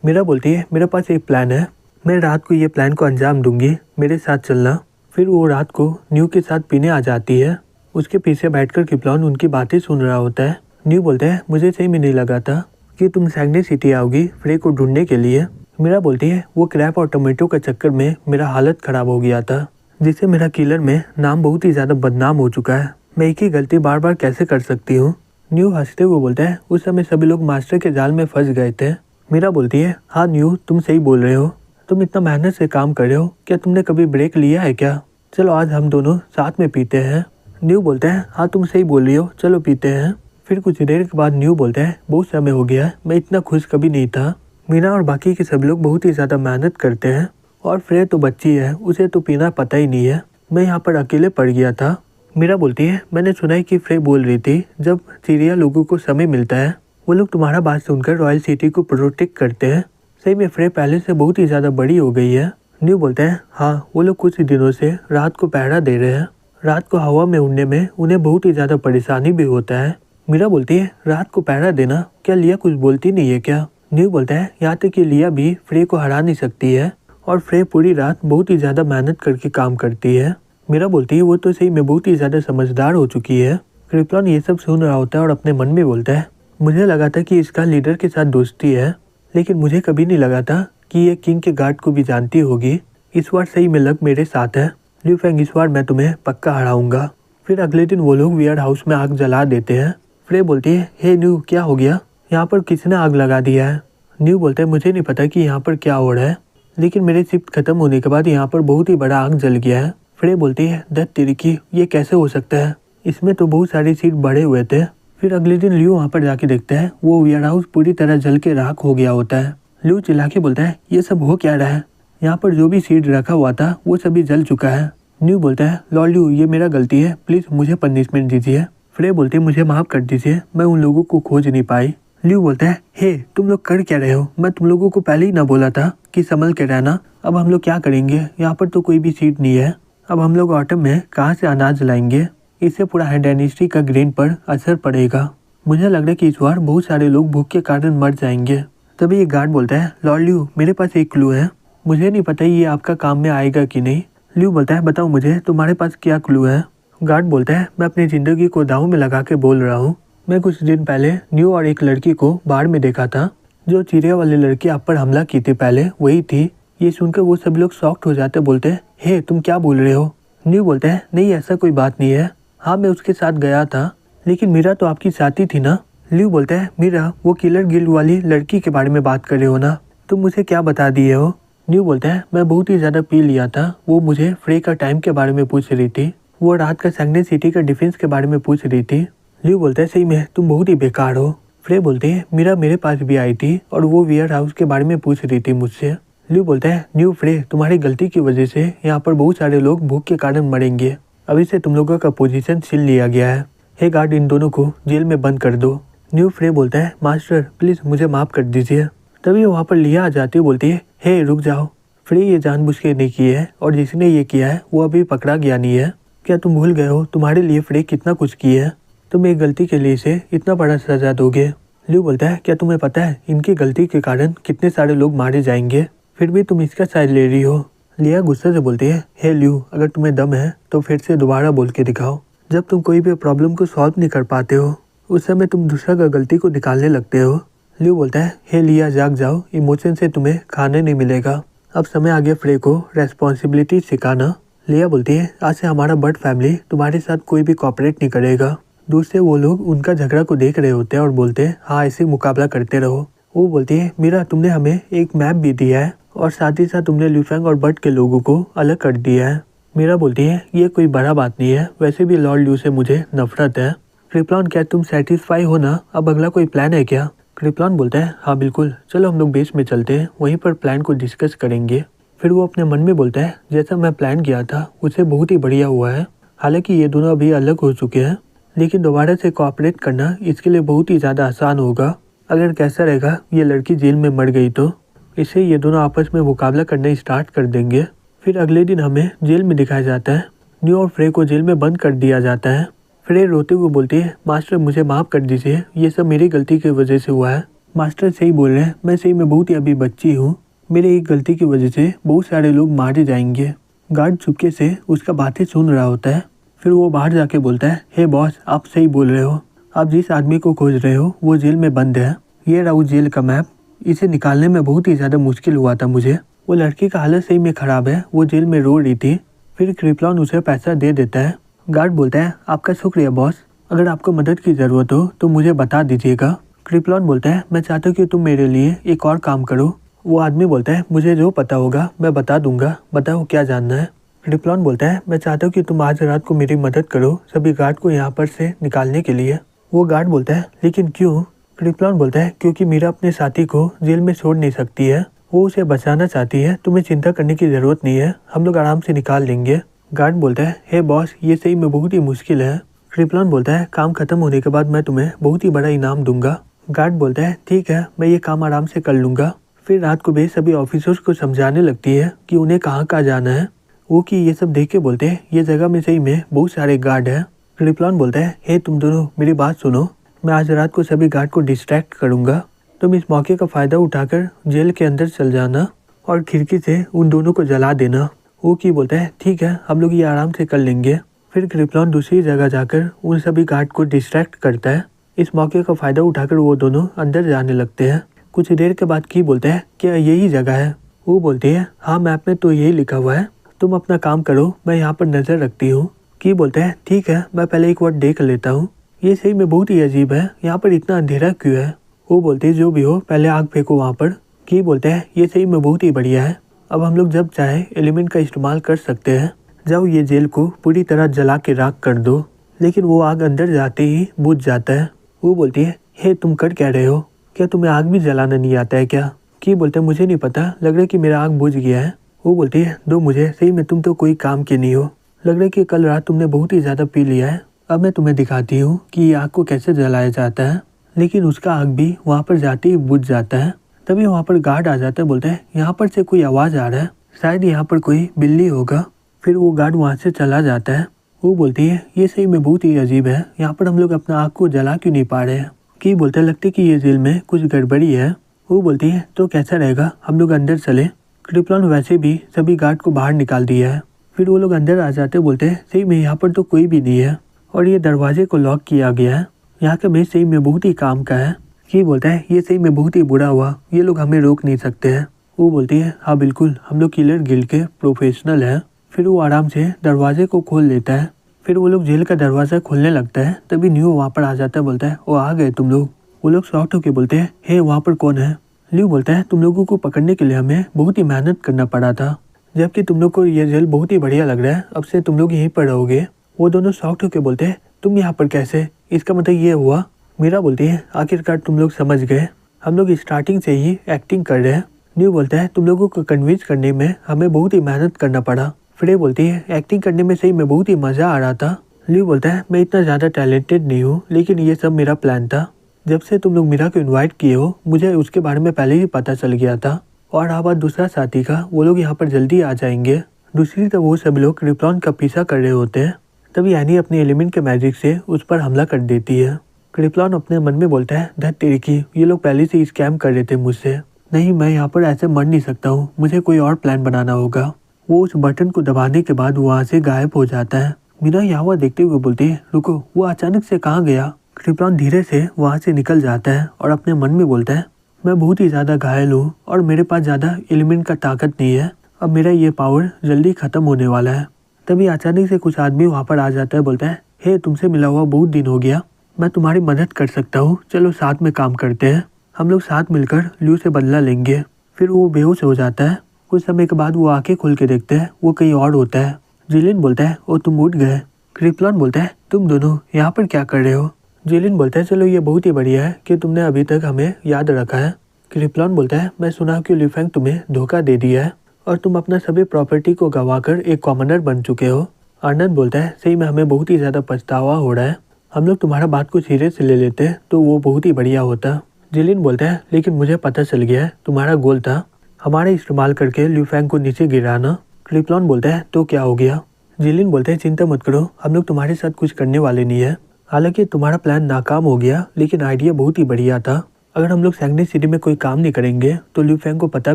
मीरा बोलती है मेरे पास एक प्लान है, मैं रात को ये प्लान को अंजाम दूंगी, मेरे साथ चलना। फिर वो रात को न्यू के साथ पीने आ जाती है। उसके पीछे बैठकर क्रिप्लॉन उनकी बातें सुन रहा होता है। न्यू बोलता है मुझे सही में नहीं लगा था कि तुम सैंगने सिटी आओगी फ्रे को ढूंढने के लिए। मीरा बोलती है वो क्रैप और टोमेटो के चक्कर में मेरा हालत खराब हो गया था, जिससे मेरा किलर में नाम बहुत ही ज्यादा बदनाम हो चुका है। मैं एक ही गलती बार बार कैसे कर सकती हूँ। न्यू हंसते हुए बोलता है उस समय सभी लोग मास्टर के जाल में फंस गए थे। मीरा बोलती है हाँ न्यू तुम सही बोल रहे हो, तुम इतना मेहनत से काम कर रहे हो, क्या तुमने कभी ब्रेक लिया है क्या? चलो आज हम दोनों साथ में पीते हैं। न्यू बोलता है हाँ तुम सही बोल रही हो, चलो पीते हैं। फिर कुछ देर के बाद न्यू बोलता है बहुत समय हो गया, मैं इतना खुश कभी नहीं था। मीरा और बाकी के सब लोग बहुत ही ज़्यादा मेहनत करते हैं और फ्रे तो बच्ची है, उसे तो पीना पता ही नहीं है, मैं यहाँ पर अकेले पड़ गया था। मीरा बोलती है मैंने सुना है कि फ्रे बोल रही थी जब चिड़िया लोगों को समय मिलता है वो लोग तुम्हारा बात सुनकर रॉयल सिटी को प्रोटेक्ट करते हैं। सही में फ्रे पहले से बहुत ही ज़्यादा बड़ी हो गई है। न्यू बोलता है हाँ वो लोग कुछ दिनों से रात को पहरा दे रहे हैं, रात को हवा में उड़ने में उन्हें बहुत ही ज़्यादा परेशानी भी होता है। मीरा बोलती है रात को पहरा देना, क्या लिया कुछ बोलती नहीं है क्या? न्यू बोलता है यहाँ तक कि लिया भी फ्रे को हरा नहीं सकती है और फ्रे पूरी रात बहुत ही ज़्यादा मेहनत करके काम करती है। मीरा बोलती है वो तो सही में बहुत ही ज़्यादा समझदार हो चुकी है। क्रिप्लॉन ये सब सुन रहा होता है और अपने मन में बोलता है मुझे लगा था कि इसका लीडर के साथ दोस्ती है, लेकिन मुझे कभी नहीं लगा था कि ये किंग के गार्ड को भी जानती होगी। इस बार सही में लक मेरे साथ है। ल्यू फेंग इस बार मैं तुम्हें पक्का हराऊंगा। फिर अगले दिन वो लोग वियर हाउस में आग जला देते हैं। फ्रे बोलती है हे न्यू क्या हो गया, यहाँ पर किसने आग लगा दिया है? न्यू बोलता है मुझे नहीं पता कि यहाँ पर क्या हो रहा है, लेकिन मेरे शिफ्ट खत्म होने के बाद यहाँ पर बहुत ही बड़ा आग जल गया है। फ्रे बोलती है दत्त तेरी की, ये कैसे हो सकता है, इसमें तो बहुत सारी सीट बढ़े हुए थे। फिर अगले दिन ल्यू वहाँ पर जाके देखता है वो वियर हाउस पूरी तरह जल के राख हो गया होता है। ल्यू चिल्ला के बोलता है ये सब हो क्या रहा है, यहाँ पर जो भी सीट रखा हुआ था वो सभी जल चुका है। न्यू बोलता है लॉर्ड ल्यू ये मेरा गलती है, प्लीज मुझे पनिशमेंट दीजिए। फ्रे बोलते मुझे माफ कर दीजिए, मैं उन लोगों को खोज नहीं पाई। ल्यू बोलता है हे तुम लोग कर क्या रहे हो, मैं तुम लोगों को पहले ही ना बोला था कि संभल के रहना। अब हम लोग क्या करेंगे, यहाँ पर तो कोई भी सीट नहीं है, अब हम लोग ऑटम में कहाँ से अनाज लाएंगे, इससे पूरा हैंड डायनेस्टी का ग्रेन पर असर पड़ेगा। मुझे लग रहा है कि इस बार बहुत सारे लोग भूख के कारण मर जाएंगे। तभी एक गार्ड बोलता है लॉर्ड ल्यू मेरे पास एक क्लू है, मुझे नहीं पता ये आपका काम में आएगा कि नहीं। ल्यू बोलता है बताओ मुझे तुम्हारे पास क्या क्लू है। गार्ड बोलता है मैं अपनी ज़िंदगी को दांव में लगा के बोल रहा हूँ। मैं कुछ दिन पहले न्यू और एक लड़की को बाढ़ में देखा था, जो चिड़िया वाली लड़की आप पर हमला की थी पहले वही थी। ये सुनकर वो सभी लोग शॉक्ड हो जाते, बोलते हैं हे तुम क्या बोल रहे हो। न्यू बोलता है नहीं ऐसा कोई बात नहीं है, हाँ मैं उसके साथ गया था, लेकिन मीरा तो आपकी साथी थी ना। ल्यू बोलता है मीरा वो किलर गिल्ड वाली लड़की के बारे में बात कर रहे हो ना, तुम मुझे क्या बता दिए हो। न्यू बोलता है मैं बहुत ही ज़्यादा पी लिया था, वो मुझे फ्रे का टाइम के बारे में पूछ रही थी, वो रात का सैंगने सिटी का डिफेंस के बारे में पूछ रही थी। ल्यू बोलता है सही में तुम बहुत ही बेकार हो। फ्रे बोलते हैं मीरा मेरे पास भी आई थी और वो वियर हाउस के बारे में पूछ रही थी मुझसे। ल्यू बोलता है न्यू फ्रे तुम्हारी गलती की वजह से यहाँ पर बहुत सारे लोग भूख के कारण मरेंगे, अभी से तुम लोगों का पोजीशन छीन लिया गया है। हे गार्ड इन दोनों को जेल में बंद कर दो। न्यू फ्रे बोलता है मास्टर प्लीज मुझे माफ कर दीजिए। तभी वहाँ पर लिया आ जाती है, बोलती है हे रुक जाओ, फ्रे ये जानबूझ के नहीं की है और जिसने ये किया है वो अभी पकड़ा गया नहीं है। क्या तुम भूल गए हो तुम्हारे लिए फ्रे कितना कुछ किया है, तुम एक गलती के लिए इसे इतना बड़ा सजा दोगे। ल्यू बोलता है क्या तुम्हें पता है इनकी गलती के कारण कितने सारे लोग मारे जाएंगे, फिर भी तुम इसका साइड ले रही हो। लिया गुस्से से बोलती है हे ल्यू अगर तुम्हें दम है तो फिर से दोबारा बोल के दिखाओ। जब तुम कोई भी प्रॉब्लम को सॉल्व नहीं कर पाते हो उस समय तुम दूसरा का गलती को निकालने लगते हो। ल्यू बोलता है हे लिया जाग जाओ, इमोशन से तुम्हें खाने नहीं मिलेगा, अब समय आ गया फ्रे को रेस्पॉन्सिबिलिटी सिखाना। लिया बोलती है आज से हमारा बर्ड फैमिली तुम्हारे साथ कोई भी कॉपरेट नहीं करेगा। दूसरे वो लोग उनका झगड़ा को देख रहे होते हैं और बोलते हैं हाँ ऐसे मुकाबला करते रहो। वो बोलती है मीरा तुमने हमें एक मैप भी दिया है और साथ ही साथ तुमने ल्यूफेंग और बर्ड के लोगों को अलग कर दिया है। मीरा बोलती है ये कोई बड़ा बात नहीं है, वैसे भी लॉर्ड ल्यू से मुझे नफरत है। क्रिप्लॉन क्या तुम सेटिस्फाई हो ना, अब अगला कोई प्लान है क्या। क्रिप्लॉन बोलता है हाँ बिल्कुल, चलो हम लोग बेस में चलते हैं, वहीं पर प्लान को डिस्कस करेंगे। फिर वो अपने मन में बोलता है जैसा मैं प्लान किया था उससे बहुत ही बढ़िया हुआ है, हालांकि ये दोनों अभी अलग हो चुके हैं, लेकिन दोबारा से कोऑपरेट करना इसके लिए बहुत ही ज़्यादा आसान होगा। अगर कैसा रहेगा ये लड़की जेल में मर गई तो इससे ये दोनों आपस में मुकाबला करना स्टार्ट कर देंगे। फिर अगले दिन हमें जेल में दिखाया जाता है। न्यू और फ्रे को जेल में बंद कर दिया जाता है। फ्रे रोते हुए बोलती है, मास्टर मुझे माफ़ कर दीजिए, ये सब मेरी गलती की वजह से हुआ है। मास्टर सही बोल रहे हैं, मैं सही में बहुत ही अभी बच्ची हूँ, मेरे एक गलती की वजह से बहुत सारे लोग मारे जाएंगे। गार्ड चुपके से उसका बातें सुन रहा होता है। फिर वो बाहर जाके बोलता है, हे बॉस आप सही बोल रहे हो, आप जिस आदमी को खोज रहे हो वो जेल में बंद है। ये रहा उस जेल का मैप, इसे निकालने में बहुत ही ज़्यादा मुश्किल हुआ था मुझे। वो लड़की का हालत सही में ख़राब है, वो जेल में रो रही थी। फिर क्रिप्लॉन उसे पैसा दे देता है। गार्ड बोलता है, आपका शुक्रिया बॉस, अगर आपको मदद की ज़रूरत हो तो मुझे बता दीजिएगा। क्रिप्लॉन बोलता है, मैं चाहता हूँ कि तुम मेरे लिए एक और काम करो। वो आदमी बोलता है, मुझे जो पता होगा मैं बता दूंगा, बताओ क्या जानना है। क्रिप्लॉन बोलता है, मैं चाहता हूँ कि तुम आज रात को मेरी मदद करो सभी गार्ड को यहाँ पर से निकालने के लिए। वो गार्ड बोलता है, लेकिन क्यों? क्रिप्लॉन बोलता है, क्योंकि मीरा अपने साथी को जेल में छोड़ नहीं सकती है, वो उसे बचाना चाहती है, तुम्हें चिंता करने की ज़रूरत नहीं है, हम लोग आराम से निकाल लेंगे। गार्ड बोलता है, हे बॉस ये सही में बहुत ही मुश्किल है। क्रिप्लॉन बोलता है, काम खत्म होने के बाद मैं तुम्हें बहुत ही बड़ा इनाम दूंगा। गार्ड बोलता है, ठीक है मैं ये काम आराम से कर लूँगा। फिर रात को वे सभी ऑफिसर्स को समझाने लगती है कि उन्हें कहाँ कहाँ जाना है। वो कि ये सब देख के बोलते हैं, ये जगह में सही में बहुत सारे गार्ड हैं। क्रिप्लॉन बोलता है, हे तुम दोनों मेरी बात सुनो, मैं आज रात को सभी गार्ड को डिस्ट्रैक्ट करूँगा, तुम इस मौके का फ़ायदा उठाकर जेल के अंदर चल जाना और खिड़की से उन दोनों को जला देना। वो की बोलता है, ठीक है हम लोग ये आराम से कर लेंगे। फिर क्रिप्लॉन दूसरी जगह जाकर उन सभी गार्ड को डिस्ट्रैक्ट करता है। इस मौके का फ़ायदा उठाकर वो दोनों अंदर जाने लगते हैं। कुछ देर के बाद की बोलता है, क्या यही जगह है? वो बोलती है, हाँ मैप में तो यही लिखा हुआ है, तुम अपना काम करो, मैं यहाँ पर नज़र रखती हूँ। की बोलता है, ठीक है मैं पहले एक बार देख लेता हूँ, ये सही में बहुत ही अजीब है, यहाँ पर इतना अंधेरा क्यों है? वो बोलती है, जो भी हो पहले आग फेंको वहाँ पर। की बोलता है, ये सही में बहुत ही बढ़िया है, अब हम लोग जब चाहे एलिमेंट का इस्तेमाल कर सकते हैं, जाओ ये जेल को पूरी तरह जला के राख कर दो। लेकिन वो आग अंदर जाते ही बुझ जाता है। वो बोलती है, हे तुम कर क्या रहे हो, क्या तुम्हें आग भी जलाना नहीं आता है क्या? की बोलते हैं, मुझे नहीं पता, लग रहा है कि मेरा आग बुझ गया है। वो बोलती है, दो मुझे, सही में तुम तो कोई काम के नहीं हो, लग रहा है कि कल रात तुमने बहुत ही ज़्यादा पी लिया है। अब मैं तुम्हें दिखाती हूँ कि ये आग को कैसे जलाया जाता है। लेकिन उसका आग भी वहाँ पर जाते ही बुझ जाता है। तभी वहाँ पर गार्ड आ जाता है, बोलता है, यहाँ पर से कोई आवाज़ आ रहा है, शायद यहाँ पर कोई बिल्ली होगा। फिर वो गार्ड वहाँ से चला जाता है। वो बोलती है, ये सही में बहुत ही अजीब है, यहाँ पर हम लोग अपना आग को जला क्यों नहीं पा रहे हैं? की बोलते लगते कि ये जेल में कुछ गड़बड़ी है। वो बोलती है, तो कैसा रहेगा हम लोग अंदर चले। क्रिप्लॉन वैसे भी सभी गार्ड को बाहर निकाल दिया है। फिर वो लोग अंदर आ जाते, बोलते हैं, सही में यहाँ पर तो कोई भी नहीं है और ये दरवाजे को लॉक किया गया है, यहाँ का मेज सही में बहुत ही काम का है। ये बोलता है, ये सही में बहुत ही बुरा हुआ, ये लोग हमें रोक नहीं सकते हैं। वो बोलती है, हाँ बिल्कुल, हम लोग किलर गिल्ड के प्रोफेशनल हैं। फिर वो आराम से दरवाजे को खोल लेता है। फिर वो लोग जेल का दरवाज़ा खोलने लगता है, तभी न्यू वहाँ पर आ जाता है, बोलता है, वो आ गए तुम लोग। वो लोग शॉर्ट होके बोलते हैं, हे वहाँ पर कौन है? ल्यू बोलता है, तुम लोगों को पकड़ने के लिए हमें बहुत ही मेहनत करना पड़ा था, जबकि तुम लोग को ये जेल बहुत ही बढ़िया लग रहा है, अब से तुम लोग यहीं पर रहोगे। वो दोनों शॉर्ट होके बोलते हैं, तुम यहाँ पर कैसे? इसका मतलब ये हुआ। मीरा बोलती है, आखिरकार तुम लोग समझ गए, हम लोग स्टार्टिंग से ही एक्टिंग कर रहे हैं। न्यू बोलता है, तुम लोगों को कन्विंस करने में हमें बहुत ही मेहनत करना पड़ा। फ्रे बोलती है, एक्टिंग करने में सही में बहुत ही मज़ा आ रहा था। ल्यू बोलता है, मैं इतना ज़्यादा टैलेंटेड नहीं हूँ, लेकिन ये सब मेरा प्लान था। जब से तुम लोग मीरा को इनवाइट किए हो, मुझे उसके बारे में पहले ही पता चल गया था। और रहा बात दूसरा साथी का, वो लोग यहाँ पर जल्दी आ जाएंगे। दूसरी तरफ वो सब लोग क्रिप्लॉन का पीछा कर रहे होते हैं। तभी एनी अपने एलिमेंट के मैजिक से उस पर हमला कर देती है। क्रिप्लॉन अपने मन में बोलता है, धत तेरी की, ये लोग पहले से स्कैम कर रहे थे मुझसे, नहीं मैं यहाँ पर ऐसे मर नहीं सकता हूँ, मुझे कोई और प्लान बनाना होगा। वो उस बटन को दबाने के बाद वहाँ से गायब हो जाता है। मीरा यहाँ हुआ देखते हुए बोलती है, रुको, वो अचानक से कहाँ गया? क्रिप्लॉन धीरे से वहाँ से निकल जाता है और अपने मन में बोलता है, मैं बहुत ही ज़्यादा घायल हूँ और मेरे पास ज़्यादा एलिमेंट का ताकत नहीं है, अब मेरा ये पावर जल्दी ख़त्म होने वाला है। तभी अचानक से कुछ आदमी वहाँ पर आ जाता है, बोलता है, हे तुमसे मिला हुआ बहुत दिन हो गया, मैं तुम्हारी मदद कर सकता हूँ, चलो साथ में काम करते हैं, हम लोग साथ मिलकर ल्यू से बदला लेंगे। फिर वो बेहोश हो जाता है। कुछ समय के बाद वो आंखें खोल के देखते हैं, वो कहीं और होता है। जिलिन बोलता है, ओ तुम उठ गए। क्रिप्लॉन बोलता है, तुम दोनों यहाँ पर क्या कर रहे हो? जिलिन बोलता है, चलो ये बहुत ही बढ़िया है कि तुमने अभी तक हमें याद रखा है। क्रिप्लॉन बोलता है, मैं सुना कि लिफेंग तुम्हें धोखा दे दिया है और तुम अपना सभी प्रॉपर्टी को गंवाकर एक कॉमनर बन चुके हो। आनंद बोलता है, सही में हमें बहुत ही ज़्यादा पछतावा हो रहा है, हम लोग तुम्हारा बात को सीरियस से ले लेते तो वो बहुत ही बढ़िया होता। जिलिन बोलता है, लेकिन मुझे पता चल गया है तुम्हारा गोल था हमारे इस्तेमाल करके लिफेंग को नीचे गिराना। क्रिप्लॉन बोलता है, तो क्या हो गया? जिलिन बोलते हैं चिंता मत करो, हम लोग तुम्हारे साथ कुछ करने वाले नहीं है। हालांकि तुम्हारा प्लान नाकाम हो गया, लेकिन आइडिया बहुत ही बढ़िया था। अगर हम लोग सैंगनी सिटी में कोई काम नहीं करेंगे तो लिu फेंग को पता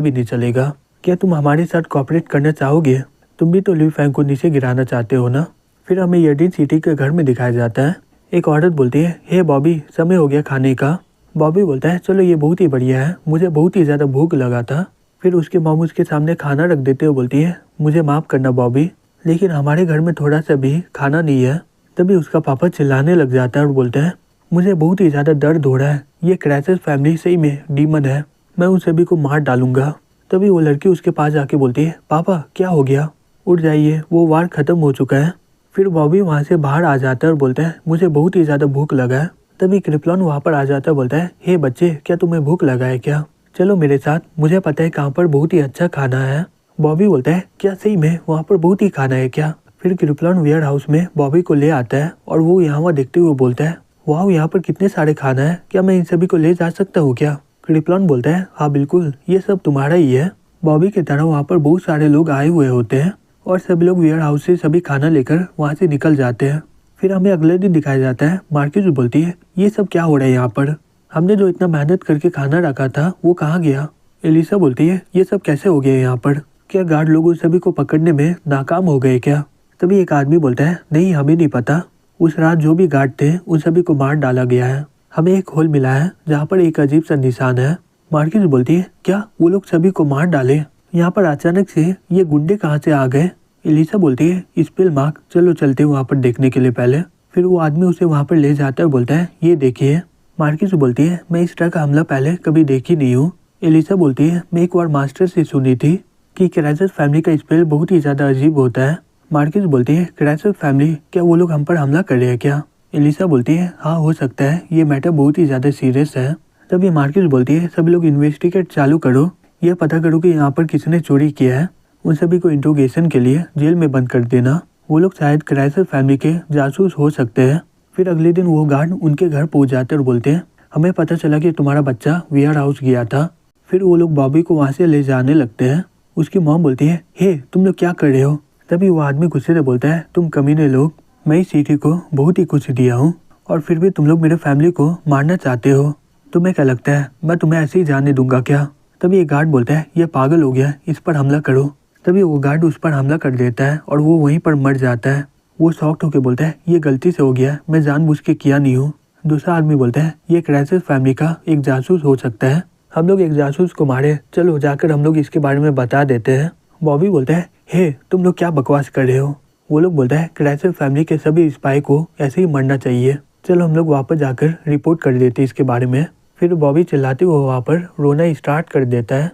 भी नहीं चलेगा। क्या तुम हमारे साथ कोऑपरेट करना चाहोगे? तुम भी तो लिu फेंग को नीचे गिराना चाहते हो ना। फिर हमें यर्डिन सिटी के घर में दिखाया जाता है। एक औरत बोलती है, हे बॉबी, समय हो गया खाने का। बॉबी बोलता है, चलो ये बहुत ही बढ़िया है, मुझे बहुत ही ज़्यादा भूख लगा था। फिर उसके मॉम उसके सामने खाना रख देते हुए बोलती है, मुझे माफ़ करना बॉबी, लेकिन हमारे घर में थोड़ा सा भी खाना नहीं है। तभी उसका पापा चिल्लाने लग जाता है और बोलते हैं, मुझे बहुत ही ज़्यादा दर्द हो रहा है, ये क्रैचेस फैमिली सही में डीमन है, मैं उन सभी को मार डालूंगा। तभी वो लड़की उसके पास जाके बोलती है, पापा क्या हो गया, उठ जाइए, वो वार ख़त्म हो चुका है। फिर बॉबी वहाँ से बाहर आ जाता है और बोलता है, मुझे बहुत ही ज़्यादा भूख लगा है। तभी क्रिप्लॉन वहाँ पर आ जाता है, बोलता है, हे बच्चे, क्या तुम्हें भूख लगा है क्या? चलो मेरे साथ, मुझे पता है कहाँ पर बहुत ही अच्छा खाना है। बॉबी बोलता है, क्या सही में वहाँ पर बहुत ही खाना है क्या? फिर क्रिप्लॉन वेयर हाउस में बॉबी को ले आता है और वो यहाँ वहाँ देखते हुए बोलता है, वाह यहाँ पर कितने सारे खाना है, क्या मैं इन सभी को ले जा सकता हूँ क्या? क्रिप्लॉन बोलता है, हाँ बिल्कुल, ये सब तुम्हारा ही है। बॉबी की तरह वहाँ पर बहुत सारे लोग आए हुए होते हैं और सभी लोग वेयर हाउस से सभी खाना लेकर वहाँ से निकल जाते हैं। फिर हमें अगले दिन दिखाया जाता है। मार्किस बोलती है, ये सब क्या हो रहा है यहाँ पर? हमने जो इतना मेहनत करके खाना रखा था वो कहाँ गया? एलिसा बोलती है, ये सब कैसे हो गया यहाँ पर? क्या गार्ड लोग उन सभी को पकड़ने में नाकाम हो गए क्या? तभी एक आदमी बोलता है, नहीं हमें नहीं पता, उस रात जो भी गार्ड थे उन सभी को मार डाला गया है। हमें एक होल मिला है जहाँ पर एक अजीब सा निशान है। मार्किस बोलती है, क्या वो लोग सभी को मार डाले? यहाँ पर अचानक से ये गुंडे कहाँ से आ गए? एलिसा बोलती है, स्पेल मार्क, चलो चलते हैं वहाँ पर देखने के लिए पहले। फिर वो आदमी उसे वहाँ पर ले जाता है और बोलता है, ये देखिए। मार्किस बोलती है, मैं इस तरह का हमला पहले कभी देखी नहीं हूँ। एलिसा बोलती है, मैं एक बार मास्टर से सुनी थी कि क्रैचेस फैमिली का स्पेल बहुत ही ज़्यादा अजीब होता है। मार्किस बोलती है, क्रैचेस फैमिली, क्या वो लोग हम पर हमला कर रहे हैं क्या? एलिसा बोलती है, हाँ हो सकता है, ये मैटर बहुत ही ज़्यादा सीरियस है। तभी मार्किस बोलती है, सभी लोग इन्वेस्टिगेट चालू करो, ये पता करो कि यहाँ पर किसने चोरी किया है। उन सभी को इंट्रोगेशन के लिए जेल में बंद कर देना। वो लोग शायद क्रैचेस फैमिली के जासूस हो सकते हैं। फिर अगले दिन वो गार्ड उनके घर पहुंच जाते और बोलते हैं, हमें पता चला कि तुम्हारा बच्चा वेयर हाउस गया था। फिर वो लोग बॉबी को वहाँ से ले जाने लगते हैं। उसकी मॉम बोलती है, हे तुम लोग क्या कर रहे हो? तभी वो आदमी गुस्से से बोलता है, तुम कमीने लोग, मैं इस सिटी को बहुत ही कुछ दिया हूँ और फिर भी तुम लोग मेरे फैमिली को मारना चाहते हो। तुम्हें क्या लगता है मैं तुम्हें ऐसे ही जाने दूंगा क्या? तभी एक गार्ड बोलता है, ये पागल हो गया, इस पर हमला करो। तभी वो गार्ड उस पर हमला कर देता है और वो वहीं पर मर जाता है। वो शॉक्ड होकर बोलता है, ये गलती से हो गया, मैं जानबूझ के किया नहीं हूँ। दूसरा आदमी बोलता है, ये क्रैचेस फैमिली का एक जासूस हो सकता है, हम लोग एक जासूस को मारे, चलो जाकर हम लोग इसके बारे में बता देते हैं। बॉबी बोलता है, हे तुम लोग क्या बकवास कर रहे हो? वो लोग बोलता है, क्रैचेस फैमिली के सभी स्पाई को ऐसे ही मरना चाहिए, चलो हम लोग वापस जाकर रिपोर्ट कर देते इसके बारे में। फिर बॉबी चिल्लाते हुए वहाँ पर रोना स्टार्ट कर देता है।